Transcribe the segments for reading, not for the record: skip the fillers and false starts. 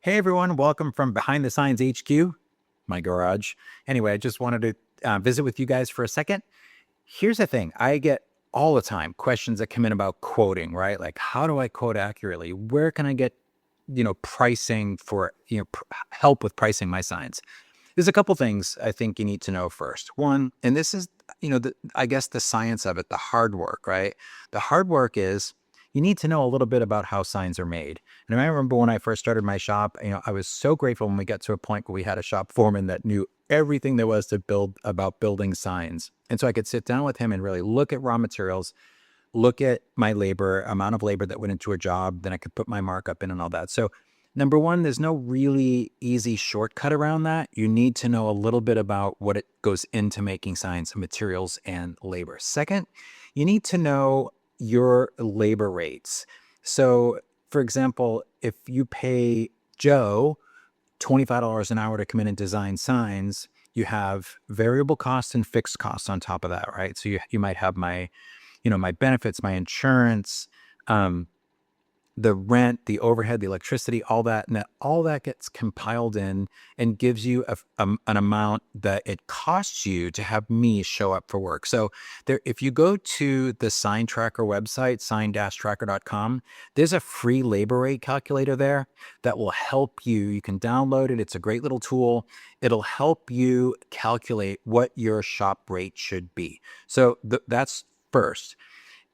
Hey everyone, welcome from Behind the Signs HQ, my garage. Anyway, I just wanted to visit with you guys for a second. Here's the thing. I get all the time questions that come in about quoting, right? Like, how do I quote accurately? Where can I get, pricing for, help with pricing my signs? There's a couple things I think you need to know first. One, and this is, I guess the science of it, the hard work, right? The hard work is you need to know a little bit about how signs are made. And I remember when I first started my shop, I was so grateful when we got to a point where we had a shop foreman that knew everything there was to build about building signs. And so I could sit down with him and really look at raw materials, look at my labor, amount of labor that went into a job, then I could put my markup in and all that. So number one, there's no really easy shortcut around that. You need to know a little bit about what it goes into making signs, materials, and labor. Second, you need to know your labor rates. So for example, if you pay Joe $25 an hour to come in and design signs, you have variable costs and fixed costs on top of that, right? So you might have my benefits, my insurance, the rent, the overhead, the electricity, all that, and all that gets compiled in and gives you an amount that it costs you to have me show up for work. So there, if you go to the SignTracker website, sign-tracker.com, there's a free labor rate calculator there that will help you. You can download it. It's a great little tool. It'll help you calculate what your shop rate should be. So that's first.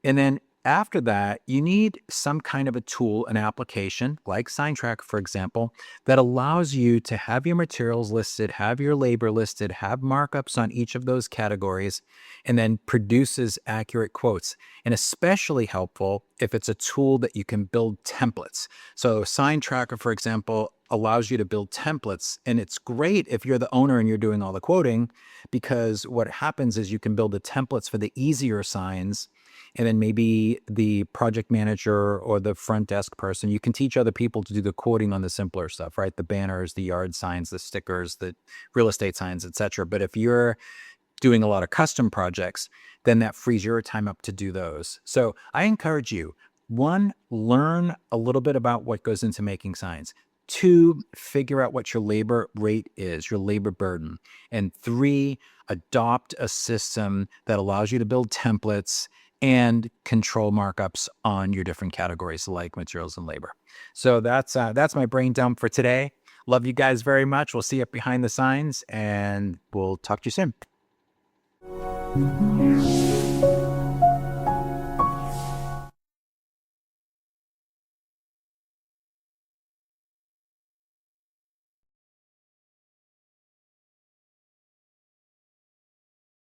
And then after that, you need some kind of a tool, an application like SignTracker, for example, that allows you to have your materials listed, have your labor listed, have markups on each of those categories, and then produces accurate quotes. And especially helpful if it's a tool that you can build templates. So SignTracker, for example, allows you to build templates. And it's great if you're the owner and you're doing all the quoting, because what happens is you can build the templates for the easier signs. And then maybe the project manager or the front desk person, you can teach other people to do the quoting on the simpler stuff, right? The banners, the yard signs, the stickers, the real estate signs, etc. But if you're doing a lot of custom projects, then that frees your time up to do those. So I encourage you, one, learn a little bit about what goes into making signs. Two, figure out what your labor rate is, your labor burden. And three, adopt a system that allows you to build templates and control markups on your different categories like materials and labor. So that's my brain dump for today. Love you guys very much. We'll see you behind the signs and we'll talk to you soon.